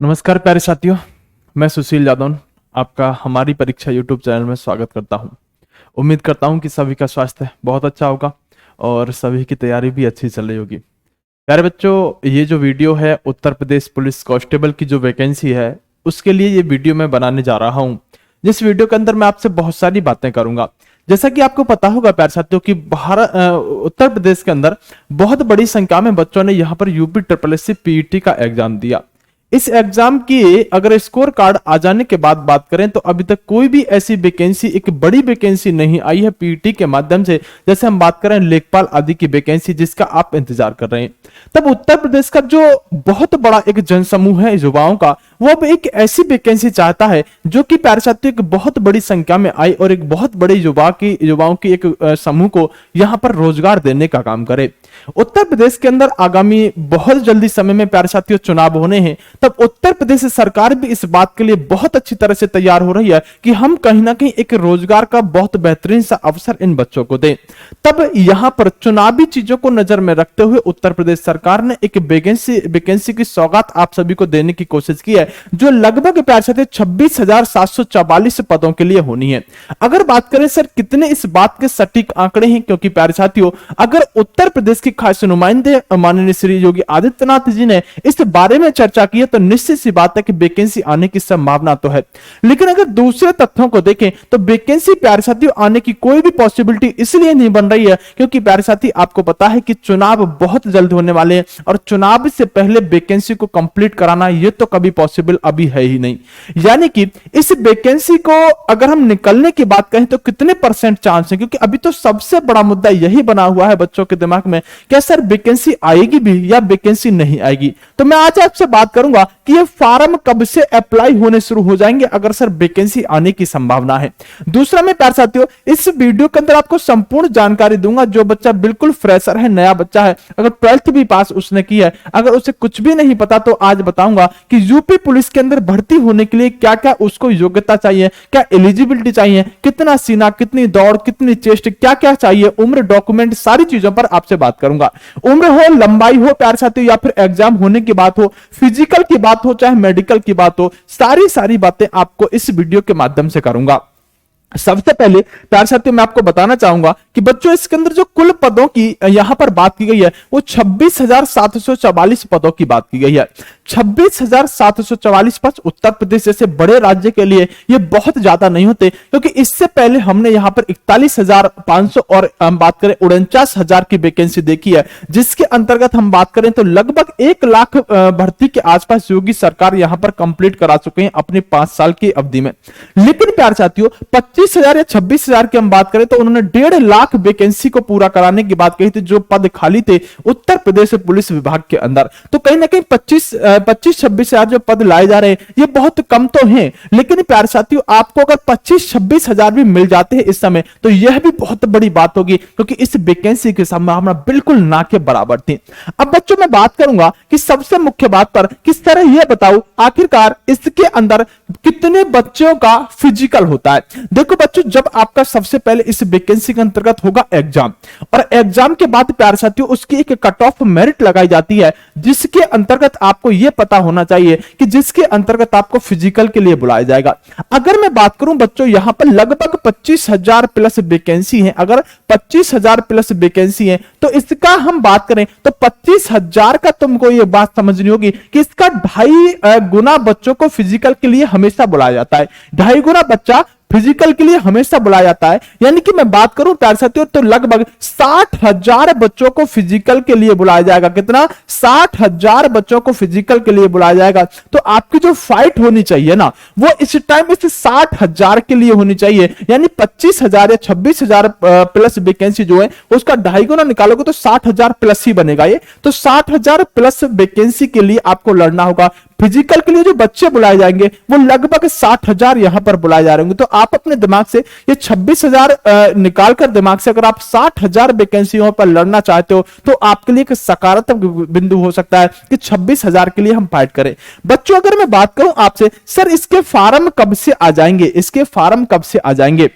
नमस्कार प्यारे साथियों, मैं सुशील यादव आपका हमारी परीक्षा यूट्यूब चैनल में स्वागत करता हूं। उम्मीद करता हूं कि सभी का स्वास्थ्य बहुत अच्छा होगा और सभी की तैयारी भी अच्छी चल रही होगी। प्यारे बच्चों, ये जो वीडियो है उत्तर प्रदेश पुलिस कांस्टेबल की जो वैकेंसी है उसके लिए ये वीडियो मैं बनाने जा रहा हूँ। जिस वीडियो के अंदर मैं आपसे बहुत सारी बातें करूंगा। जैसा कि आपको पता होगा प्यारे साथियों कि उत्तर प्रदेश के अंदर बहुत बड़ी संख्या में बच्चों ने यहाँ पर UP triple S C PET का एग्जाम दिया। इस एग्जाम की अगर स्कोर कार्ड आ जाने के बाद बात करें तो अभी तक कोई भी ऐसी वैकेंसी, एक बड़ी वैकेंसी नहीं आई है पीईटी के माध्यम से। जैसे हम बात करें लेखपाल आदि की वैकेंसी जिसका आप इंतजार कर रहे हैं, तब उत्तर प्रदेश का जो बहुत बड़ा एक जनसमूह है युवाओं का, वो अब एक ऐसी वैकेंसी चाहता है जो कि प्यारे साथियों एक बहुत बड़ी संख्या में आई और एक बहुत बड़े युवाओं की एक समूह को यहाँ पर रोजगार देने का काम करे। उत्तर प्रदेश के अंदर आगामी बहुत जल्दी समय में प्यारे साथियों चुनाव होने हैं, तब उत्तर प्रदेश सरकार भी इस बात के लिए बहुत अच्छी तरह से तैयार हो रही है कि हम कहीं ना कहीं एक रोजगार का बहुत बेहतरीन सा अवसर इन बच्चों को दें। तब यहां पर चुनावी चीजों को नजर में रखते हुए उत्तर प्रदेश सरकार ने एक वैकेंसी की सौगात आप सभी को देने की कोशिश की है, जो लगभग प्यारे साथियों 26,744 पदों के लिए होनी है। अगर बात करें सर कितने इस बात के सटीक आंकड़े हैं, क्योंकि प्यारे साथियों अगर उत्तर प्रदेश की खास नुमाइंदे माननीय श्री योगी आदित्यनाथ जी ने इस बारे में चर्चा की है तो निश्चित सी बात है कि वैकेंसी आने की संभावना तो है। लेकिन अगर दूसरे तथ्यों को देखें तो वैकेंसी प्यारे साथियों आने की कोई भी पॉसिबिलिटी इसलिए नहीं बन रही है क्योंकि प्यारे साथी आपको पता है कि चुनाव बहुत जल्द होने वाले हैं और चुनाव से पहले वैकेंसी को कंप्लीट कराना यह तो कभी पॉसिबल अभी है ही नहीं। यानी कि इस वैकेंसी को अगर हम निकलने की बात कहें तो कितने परसेंट चांस है, क्योंकि अभी तो सबसे बड़ा मुद्दा यही बना हुआ है बच्चों के दिमाग में, क्या सर वैकेंसी आएगी भी या वैकेंसी नहीं आएगी। तो मैं आज आपसे बात करूंगा कि ये फार्म कब से अप्लाई होने शुरू हो जाएंगे अगर सर वैकेंसी आने की संभावना है। दूसरा मैं प्यारे साथियों इस वीडियो के अंदर आपको संपूर्ण जानकारी दूंगा। जो बच्चा बिल्कुल फ्रेशर है, नया बच्चा है, अगर 12th भी पास उसने की है, अगर उसे कुछ भी नहीं पता तो आज बताऊंगा कि यूपी पुलिस के अंदर भर्ती होने के लिए क्या क्या उसको योग्यता चाहिए, क्या एलिजिबिलिटी चाहिए, कितना सीना, कितनी दौड़, कितनी चेस्ट, क्या क्या चाहिए, उम्र, डॉक्यूमेंट, सारी चीजों पर आपसे बात करूंगा। उम्र हो, लंबाई हो प्यारे साथियों, या फिर एग्जाम होने की बात हो, फिजिकल की बात हो, चाहे मेडिकल की बात हो, सारी बातें आपको इस वीडियो के माध्यम से करूंगा। सबसे पहले प्यारे साथियों मैं आपको बताना चाहूंगा कि बच्चों इसके अंदर जो कुल पदों की यहां पर बात की गई है वो 26,744 पदों की बात की गई है। 26,744 पद उत्तर प्रदेश जैसे बड़े राज्य के लिए ये बहुत ज्यादा नहीं होते, क्योंकि इससे पहले हमने यहां पर 41,500 और हम बात करें 49,000 की वैकेंसी देखी है, जिसके अंतर्गत हम बात करें तो लगभग 1 लाख भर्ती के आसपास योगी सरकार यहां पर कंप्लीट करा चुके हैं अपने 5 साल की अवधि में। लेकिन प्यारे साथियों 25,000 या 26,000 की हम बात करें तो उन्होंने 1.5 लाख वैकेंसी को पूरा कराने की बात कही थी जो पद खाली थे उत्तर प्रदेश पुलिस विभाग के अंदर। तो कहीं ना कहीं 25-26,000 जो पद लाए जा रहे हैं ये बहुत कम तो हैं, लेकिन प्यारे साथियों आपको अगर 25-26,000 भी मिल जाते हैं इस समय तो यह भी बहुत बड़ी बात होगी, क्योंकि इस वैकेंसी की संभावना बिल्कुल ना के बराबर थी। अब बच्चों मैं बात करूंगा कि सबसे मुख्य बात पर किस तरह यह बताऊं आखिरकार इसके अंदर कितने बच्चों का फिजिकल होता है। देखो बच्चों, जब आपका सबसे पहले इस वैकेंसी के अंतर्गत होगा एग्जाम, और एग्जाम के बाद प्यारे साथियों उसकी एक कट ऑफ मेरिट लगाई जाती है, जिसके अंतर्गत आपको यह पता होना चाहिए कि जिसके अंतर्गत आपको फिजिकल के लिए बुलाया जाएगा। अगर मैं बात करूं बच्चों यहां पर लगभग 25,000 प्लस वैकेंसी है, अगर 25,000 प्लस वैकेंसी है तो इसका हम बात करें तो 25,000 का तुमको यह बात समझनी होगी कि इसका 2.5 गुना बच्चों को फिजिकल के लिए हमेशा बुलाया जाता है। 2.5 गुना बच्चा फिजिकल के लिए हमेशा बुलाया जाता है। यानी कि मैं बात करूं प्यारे साथियों तो लगभग 60,000 बच्चों को फिजिकल के लिए बुलाया जाएगा। कितना? 60,000 बच्चों को फिजिकल के लिए बुलाया जाएगा। तो आपकी जो फाइट होनी चाहिए ना वो इस टाइम इस 60,000 के लिए होनी चाहिए। यानी 25,000 या 26,000 प्लस वैकेंसी जो है उसका 2.5 गुना निकालोगे तो 60,000 प्लस ही बनेगा ये। तो 60,000 प्लस वैकेंसी के लिए आपको लड़ना होगा। फिजिकल के लिए जो बच्चे बुलाए जाएंगे वो लगभग 60,000 यहां पर बुलाए जा रहे होंगे। तो आप अपने दिमाग से ये 26,000 निकालकर दिमाग से अगर आप 60,000 वैकेंसियों पर लड़ना चाहते हो तो आपके लिए एक सकारात्मक बिंदु हो सकता है कि 26,000 के लिए हम फाइट करें। बच्चों अगर मैं बात करूं आपसे सर इसके फार्म कब से आ जाएंगे, इसके फार्म कब से आ जाएंगे।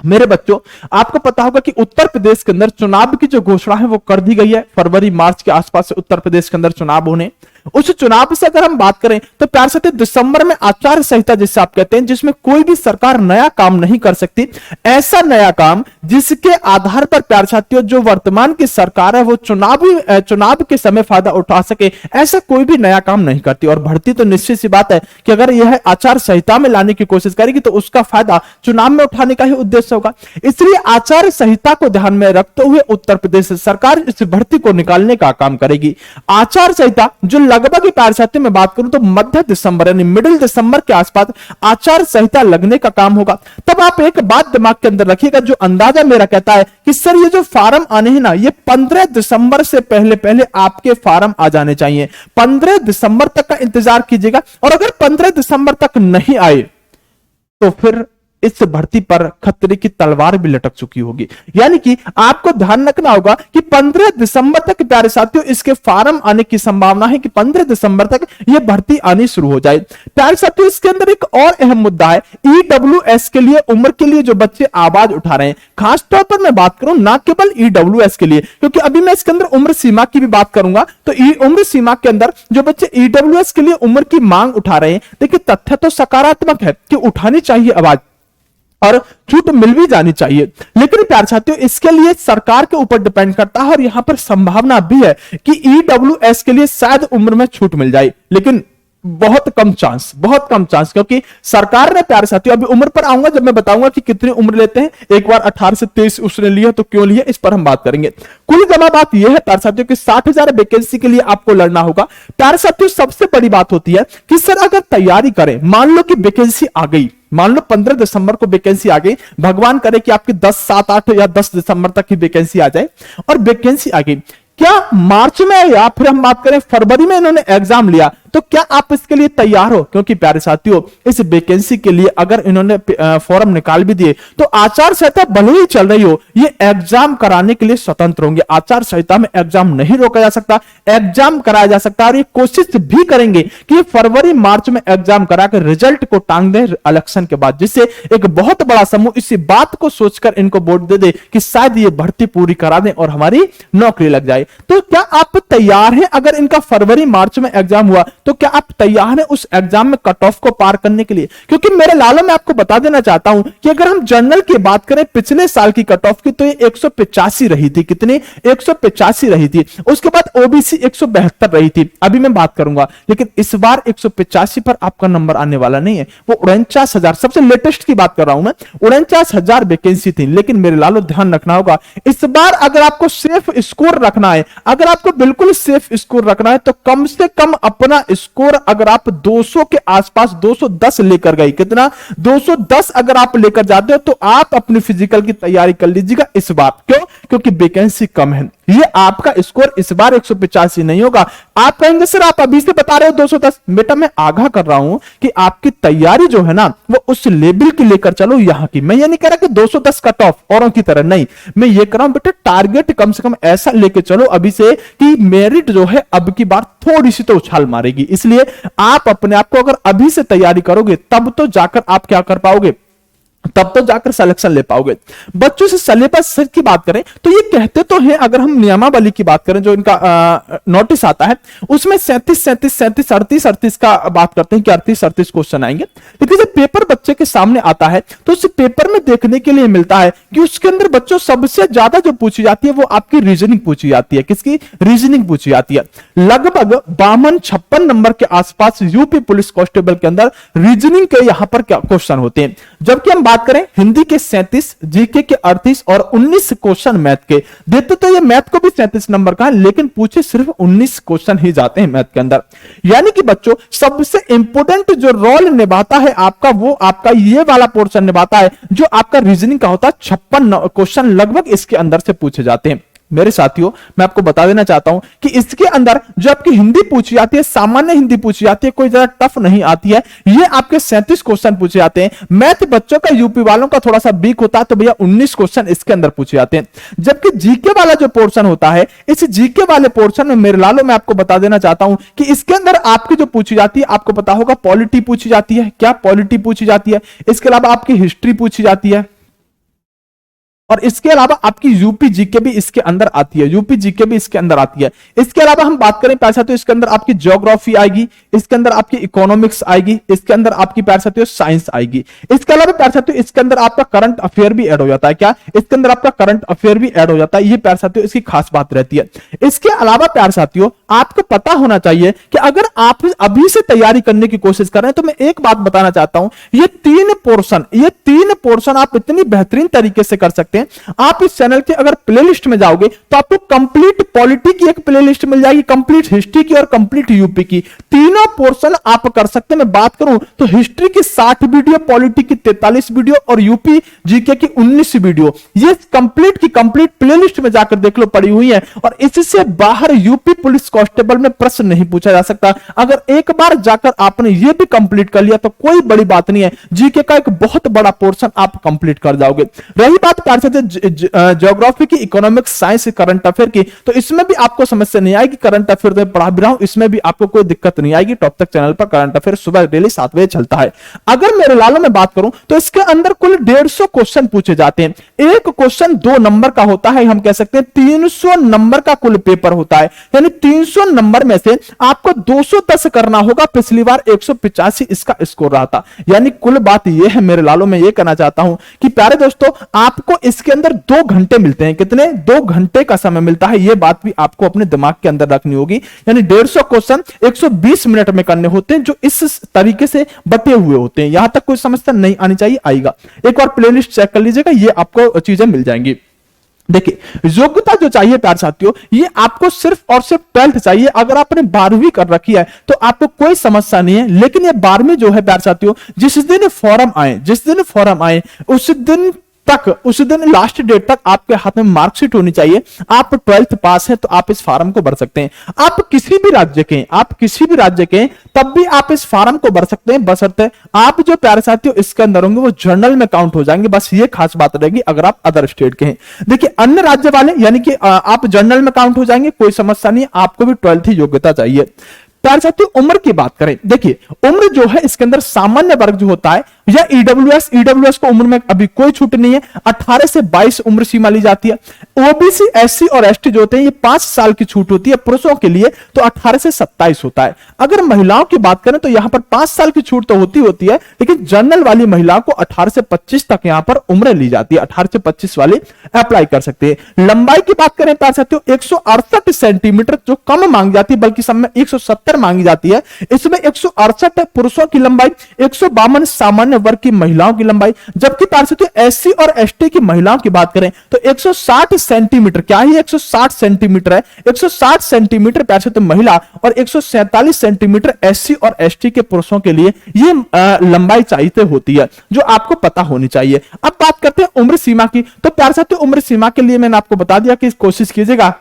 मेरे बच्चों आपको पता होगा कि उत्तर प्रदेश के अंदर चुनाव की जो घोषणा है वो कर दी गई है। फरवरी मार्च के आसपास से उत्तर प्रदेश के अंदर चुनाव होने, उस चुनाव से अगर हम बात करें तो प्यार साथियों दिसंबर में आचार संहिता जिसे आप कहते हैं, जिसमें कोई भी सरकार नया काम नहीं कर सकती, ऐसा नया काम जिसके आधार पर प्यार साथियों जो वर्तमान की सरकार है वो चुनाव के समय फायदा उठा सके, ऐसा कोई भी नया काम नहीं करती। और भर्ती तो निश्चित सी बात है कि अगर यह आचार संहिता में लाने की कोशिश करेगी तो उसका फायदा चुनाव में उठाने का ही उद्देश्य होगा। इसलिए आचार संहिता को ध्यान में रखते हुए उत्तर प्रदेश सरकार इस भर्ती को निकालने का काम करेगी। आचार संहिता जो लगभग प्यार साथियों में बात करूं तो मध्य दिसंबर यानी मिडिल दिसंबर के आसपास आचार संहिता लगने का काम होगा। तब आप एक बात दिमाग के अंदर रखिएगा, जो अंदाजा मेरा कहता है कि सर ये जो फार्म आने हैं ना, ये 15 दिसंबर से पहले पहले आपके फार्म आ जाने चाहिए। 15 दिसंबर तक का इंतजार कीजिएगा, और अगर 15 दिसंबर तक नहीं आए तो फिर इस भर्ती पर खतरे की तलवार भी लटक चुकी होगी। यानी कि आपको ध्यान रखना होगा कि 15 दिसंबर तक प्यारे साथियों इसके फार्म आने की संभावना है कि 15 दिसंबर तक यह भर्ती आनी शुरू हो जाए। प्यारे साथियों इसके अंदर एक और अहम मुद्दा है, ईडब्ल्यूएस के लिए उम्र के लिए जो बच्चे आवाज उठा रहे हैं, खासतौर पर मैं बात करूं ना केवल ईडब्ल्यूएस के लिए, क्योंकि अभी मैं इसके अंदर उम्र सीमा की भी बात करूंगा, तो उम्र सीमा के अंदर जो बच्चे ईडब्ल्यूएस के लिए उम्र की मांग उठा रहे हैं, देखिए तथ्य तो सकारात्मक है कि उठानी चाहिए आवाज और छूट मिल भी जानी चाहिए, लेकिन प्यार साथियों इसके लिए सरकार के ऊपर डिपेंड करता है। और यहां पर संभावना भी है कि ईडब्ल्यूएस के लिए शायद उम्र में छूट मिल जाए, लेकिन बहुत कम चांस, क्योंकि सरकार ने प्यारे साथियों, अभी उम्र पर आऊंगा जब मैं बताऊंगा कि कितनी उम्र लेते हैं, एक बार 18 से 23 उसने लिया तो क्यों लिया, इस पर हम बात करेंगे। कुल जमा बात यह है प्यारे साथियों कि 60,000 वैकेंसी के लिए आपको लड़ना होगा। प्यारे साथियों सबसे बड़ी बात होती है कि सर अगर तैयारी करें, मान लो कि वैकेंसी आ गई, मान लो 15 दिसंबर को वैकेंसी आ गई, भगवान करे कि आपकी 10, 7, 8 या 10 दिसंबर तक की वैकेंसी आ जाए, और वैकेंसी आ गई, क्या मार्च में या फिर हम बात करें फरवरी में इन्होंने एग्जाम लिया, तो क्या आप इसके लिए तैयार हो? क्योंकि प्यारे साथियों इस वैकेंसी के लिए अगर इन्होंने फॉर्म निकाल भी दिए तो आचार संहिता भले ही चल रही हो, ये एग्जाम कराने के लिए स्वतंत्र होंगे। आचार संहिता में एग्जाम नहीं रोका जा सकता, एग्जाम कराया जा सकता है, और ये कोशिश भी करेंगे कि फरवरी मार्च में एग्जाम कराकर रिजल्ट को टांग दे इलेक्शन के बाद, जिससे एक बहुत बड़ा समूह इसी बात को सोचकर इनको वोट दे दे कि शायद ये भर्ती पूरी करा दें और हमारी नौकरी लग जाए। तो क्या आप तैयार हैं? अगर इनका फरवरी मार्च में एग्जाम हुआ तो क्या आप तैयार हैं उस एग्जाम में कट ऑफ को पार करने के लिए? क्योंकि मेरे लालों में आपको बता देना चाहता हूं कि अगर हम जनरल की बात करें पिछले साल की कट ऑफ की, तो ये 185 रही थी। कितनी? 185 रही थी। उसके बाद ओबीसी 172 रही थी, अभी मैं बात करूंगा, लेकिन इस बार 185 पर आपका नंबर आने वाला नहीं है, वो 49,000, सबसे लेटेस्ट की बात कर रहा हूं मैं, 49,000 वैकेंसी थी। लेकिन मेरे लालों ध्यान रखना होगा, इस बार अगर आपको सेफ स्कोर रखना है, अगर आपको बिल्कुल सेफ स्कोर रखना है, तो कम से कम अपना स्कोर अगर आप 200 के आसपास 210 लेकर गए, कितना? 210 अगर आप लेकर जाते हो तो आप अपनी फिजिकल की तैयारी कर लीजिएगा इस बार। क्यों? क्योंकि वैकेंसी कम है। ये आपका स्कोर इस बार 185 नहीं होगा। आप कहेंगे सर आप अभी से बता रहे हो 210, बेटा मैं आगाह कर रहा हूं कि आपकी तैयारी जो है ना वो उस लेवल की लेकर चलो यहां की। मैं ये नहीं कह रहा कि 210 कट ऑफ औरों की तरह, नहीं, मैं ये कर रहा हूं बेटा टारगेट कम से कम ऐसा लेके चलो अभी से कि मेरिट जो है अब की बार थोड़ी सी तो उछाल मारेगी। इसलिए आप अपने आप को अगर अभी से तैयारी करोगे तब तो जाकर आप क्या कर पाओगे, तब तो जाकर सिलेक्शन ले पाओगे। बच्चों से सिलेबस की बात करें तो ये कहते तो हैं, अगर हम नियमावली की बात करें जो इनका नोटिस आता है उसमें 37 का बात करते हैं कि 38 क्वेश्चन आएंगे। लेकिन जब पेपर बच्चे के सामने आता है तो उस पेपर में देखने के लिए मिलता है कि उसके अंदर बच्चों सबसे ज्यादा जो पूछी जाती है वो आपकी रीजनिंग पूछी जाती है। किसकी? रीजनिंग पूछी जाती है। लगभग 52-56 नंबर के आसपास यूपी पुलिस कांस्टेबल के अंदर रीजनिंग के यहां पर क्या क्वेश्चन होते हैं। जबकि हम बात करें हिंदी के 37, जीके के 38 और 19 क्वेश्चन मैथ के देते तो ये मैथ को भी 37 नंबर का है, लेकिन पूछे सिर्फ 19 क्वेश्चन ही जाते हैं मैथ के अंदर। यानी कि बच्चों सबसे इंपोर्टेंट जो रोल निभाता है आपका, वो आपका ये वाला पोर्शन निभाता है जो आपका रीजनिंग का होता है। 56 क्वेश्चन लगभग इसके अंदर से पूछे जाते हैं। मेरे साथियों मैं आपको बता देना चाहता हूं कि इसके अंदर जो आपकी हिंदी पूछी जाती है, सामान्य हिंदी पूछी जाती है, कोई ज्यादा टफ नहीं आती है, ये आपके 37 क्वेश्चन पूछे जाते हैं। मैथ बच्चों का यूपी वालों का थोड़ा सा वीक होता है तो भैया 19 क्वेश्चन इसके अंदर पूछे जाते हैं। जबकि जीके वाला जो पोर्शन होता है, इस जीके वाले पोर्शन में मेरे लालो मैं आपको बता देना चाहता हूं कि इसके अंदर आपकी जो पूछी जाती है, आपको पता होगा पॉलिटी पूछी जाती है। क्या? पॉलिटी पूछी जाती है। इसके अलावा आपकी हिस्ट्री पूछी जाती है और इसके अलावा आपकी यूपी जीके भी इसके अंदर आती है, यूपी जीके भी इसके अंदर आती है। इसके अलावा हम बात करें प्यारे साथियों, इसके अंदर आपकी ज्योग्राफी आएगी, इसके अंदर आपकी इकोनॉमिक्स आएगी, इसके अंदर आपकी प्यारे साथियों साइंस आएगी। इसके अलावा प्यारे साथियों इसके अंदर आपका करंट अफेयर भी ऐड हो जाता है। क्या इसके अंदर आपका करंट अफेयर भी ऐड हो जाता है, ये प्यारे साथियों इसकी खास बात रहती है। इसके अलावा प्यारे साथियों आपको पता होना चाहिए कि अगर आप अभी से तैयारी करने की कोशिश कर रहे हैं तो मैं एक बात बताना चाहता हूं, ये तीन पोर्शन आप इतनी बेहतरीन तरीके से कर सकते हैं। आप इस चैनल के अगर प्लेलिस्ट में जाओगे तो आपको कंप्लीट पॉलिटी की एक प्लेलिस्ट मिल जाएगी, कंप्लीट हिस्ट्री की और कंप्लीट यूपी की, तीनों पोर्शन आप कर सकते हैं। मैं बात करूं तो हिस्ट्री की 60 वीडियो, पॉलिटी की 43 वीडियो और यूपी जीके की 19 वीडियो, ये कंप्लीट की कंप्लीट प्लेलिस्ट में जाकर देख लो, पड़ी हुई है। और इससे बाहर यूपी पुलिस कांस्टेबल में प्रश्न नहीं पूछा जा सकता। अगर एक बार जाकर आपने ये भी कंप्लीट कर लिया तो कोई बड़ी बात नहीं है, जीके का एक बहुत बड़ा पोर्शन आप कंप्लीट कर जाओगे। रही बात प्यार से ज्योग्राफी की, इकोनॉमिक्स, साइंस, करंट अफेयर की, तो इसमें भी आपको समस्या नहीं आएगी। करंट अफेयर में पढ़ा भी रहा हूं, इसमें भी आपको कोई दिक्कत नहीं आएगी। टॉप तक चैनल पर करंट अफेयर सुबह डेली 7 बजे चलता है। अगर मेरे लालों में बात करूं तो इसके अंदर कुल 150 क्वेश्चन पूछे जाते हैं। एक क्वेश्चन 2 नंबर का होता है, हम कह सकते हैं 300 नंबर का कुल पेपर होता है, यानी 300 नंबर में से आपको 210 करना होगा। पिछली बार 185 इसका स्कोर रहा था। यानी कुल बात यह है मेरे लालों, में यह कहना चाहता हूं कि प्यारे दोस्तों आपको इसके अंदर 2 घंटे मिलते हैं। कितने? 2 घंटे का समय मिलता है। यह बात भी आपको अपने दिमाग के अंदर रखनी होगी। यानी 150 क्वेश्चन 120 मिनट में करने होते हैं, जो इस तरीके से बटे हुए होते हैं। यहां तक कोई समस्या नहीं आनी चाहिए, आएगा। एक बार प्लेलिस्ट चेक कर लीजिएगा, ये आपको चीजें मिल जाएंगी। देखिए योग्यता जो चाहिए प्यारे साथियों, ये आपको सिर्फ और सिर्फ 12th चाहिए। अगर आपने 12वीं कर रखी है तो आपको कोई समस्या नहीं है। लेकिन ये 12वीं जो है प्यारे साथियों, जिस दिन फॉर्म आए उस दिन लास्ट डेट तक आपके हाथ में मार्कशीट होनी चाहिए। आप 12th पास है तो आप इस फार्म को भर सकते हैं। आप किसी भी राज्य के तब भी आप इस फार्म को भर सकते हैं, बशर्ते आप जो प्यारे साथियों इसके अंदर होंगे वो जर्नल में काउंट हो जाएंगे। बस ये खास बात रहेगी अगर आप अदर स्टेट के हैं। देखिए अन्य राज्य वाले यानी कि आप जर्नल में काउंट हो जाएंगे, कोई समस्या नहीं। आपको भी 12th ही योग्यता चाहिए। प्यारे साथियों उम्र की बात करें, देखिए उम्र जो है इसके अंदर सामान्य वर्ग जो होता है या ईडब्ल्यूएस को उम्र में अभी कोई छूट नहीं है। 18 से 22 उम्र सीमा ली जाती है। ओबीसी, एससी और एसटी जो होते हैं ये 5 साल की छूट होती है पुरुषों के लिए, तो 18 से 27 होता है। अगर महिलाओं की बात करें तो यहां पर 5 साल की छूट तो होती है, लेकिन जनरल वाली महिलाओं को 18 से 25 तक यहां पर उम्र ली जाती है। 18 से 25 वाली अप्लाई कर सकते हैं। लंबाई की बात करें प्यारे साथियों, 168 सेंटीमीटर जो कम मांगी जाती है, बल्कि सब में 170 मांगी जाती है। इसमें 168 पुरुषों की लंबाई, 152 सामान्य वर्ग की महिलाओं की लंबाई। जबकि प्यारे साथियों एससी और एसटी की महिलाओं की बात करें तो 160 सेंटीमीटर, क्या ही 160 सेंटीमीटर है, 160 सेंटीमीटर प्यारे साथियों महिला और 147 सेंटीमीटर एससी और एसटी के पुरुषों के लिए ये लंबाई चाहिए होती है, जो आपको पता होनी चाहिए। अब बात करते हैं उम्र सीमा की, तो प्यारे साथियों उम्र सीमा के लिए मैंने आपको बता दिया कि कोशिश कीजिएगा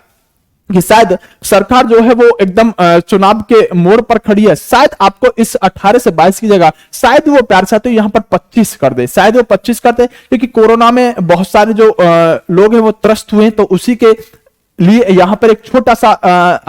कि शायद सरकार जो है वो एकदम चुनाव के मोड़ पर खड़ी है। शायद आपको इस 18 से 22 की जगह शायद वो प्यारे साथियों यहां पर 25 कर दे, शायद वो 25 कर दे, क्योंकि कोरोना में बहुत सारे जो लोग हैं वो त्रस्त हुए, तो उसी के लिए यहां पर एक छोटा सा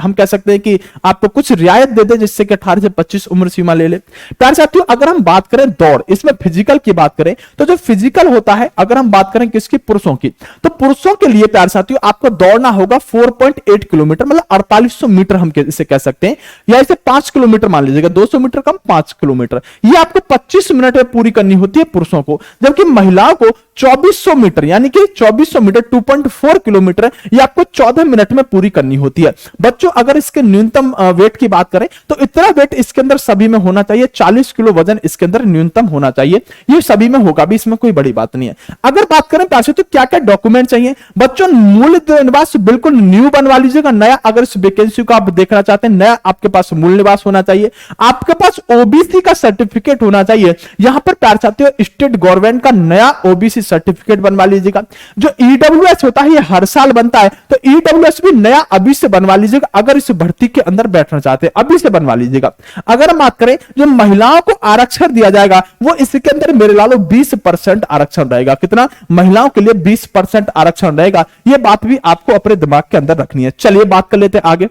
हम कह सकते हैं कि आपको कुछ रियायत दे दे, जिससे कि 18 से 25 उम्र सीमा ले ले। प्यारे साथियों अगर हम बात करें दौड़, इसमें फिजिकल की बात करें तो जो फिजिकल होता है, अगर हम बात करें किसकी, पुरुषों की, तो पुरुषों के लिए प्यारे साथियों आपको दौड़ना होगा 4.8 किलोमीटर, मतलब 4800 मीटर हम इसे कह सकते हैं, या इसे 5 किलोमीटर मान लीजिएगा, 200 मीटर कम 5 किलोमीटर। ये आपको 25 मिनट में पूरी करनी होती है पुरुषों को, जबकि महिलाओं को 2400 मीटर यानी कि 2400 मीटर 2.4 किलोमीटर ये आपको 14 मिनट में पूरी करनी होती है। बच्चों अगर इसके न्यूनतम वेट की बात करें तो इतना वेट इसके अंदर सभी में होना चाहिए, 40 किलो वजन इसके अंदर न्यूनतम होना चाहिए। ये सभी में होगा भी, इसमें कोई बड़ी बात नहीं है। अगर बात करें पैसे तो क्या क्या डॉक्यूमेंट चाहिए, बच्चों मूल निवास बिल्कुल न्यू बनवा लीजिएगा, नया। अगर इस वैकेंसी को आप देखना चाहते हैं, नया आपके पास मूल निवास होना चाहिए, आपके पास ओबीसी का सर्टिफिकेट होना चाहिए। यहां पर प्यारे साथियों स्टेट गवर्नमेंट का नया ओबीसी सर्टिफिकेट बनवा लीजिएगा। जो ईडब्ल्यूएस होता है ये हर साल बनता है, तो ईडब्ल्यूएस भी नया अभी से बनवा लीजिएगा। अगर इस भर्ती के अंदर बैठना चाहते हैं अभी से बनवा लीजिएगा। अगर हम बात करें जो महिलाओं को आरक्षण दिया जाएगा वो इसके अंदर मेरे लालो 20% आरक्षण रहेगा। कितना? महिलाओं के लिए 20% आरक्षण रहेगा। यह बात भी आपको अपने दिमाग के अंदर रखनी है। चलिए बात कर लेते हैं आगे।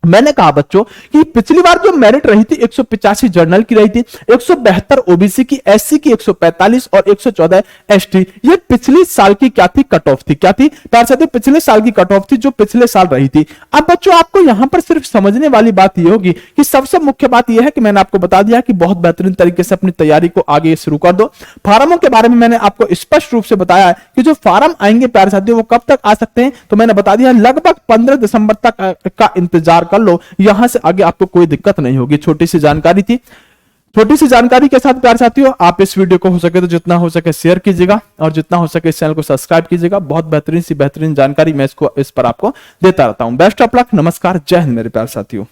मैंने कहा बच्चों कि पिछली बार जो मेरिट रही थी 185 जनरल की रही थी, 172 ओबीसी की, एससी की 145 और 114 एसटी। ये पिछले साल की क्या थी, कट ऑफ थी। क्या थी प्यारे साथियों, पिछले साल की कट ऑफ थी जो पिछले साल रही थी। अब बच्चों आपको यहां पर सिर्फ समझने वाली बात यह होगी कि सबसे मुख्य बात यह है कि मैंने आपको बता दिया कि बहुत बेहतरीन तरीके से अपनी तैयारी को आगे शुरू कर दो। फार्मों के बारे में मैंने आपको स्पष्ट रूप से बताया है कि जो फार्म आएंगे प्यारे साथियों वो कब तक आ सकते हैं, तो मैंने बता दिया लगभग 15 दिसंबर तक का इंतजार कर लो, यहां से आगे आपको कोई दिक्कत नहीं होगी। छोटी सी जानकारी थी, छोटी सी जानकारी के साथ प्यारे साथियों आप इस वीडियो को हो सके तो जितना हो सके शेयर कीजिएगा और जितना हो सके इस चैनल को सब्सक्राइब कीजिएगा। बहुत बेहतरीन सी बेहतरीन जानकारी मैं इस पर आपको देता रहता हूं। बेस्ट ऑफ लक, नमस्कार, जय हिंद मेरे प्यारे साथियों।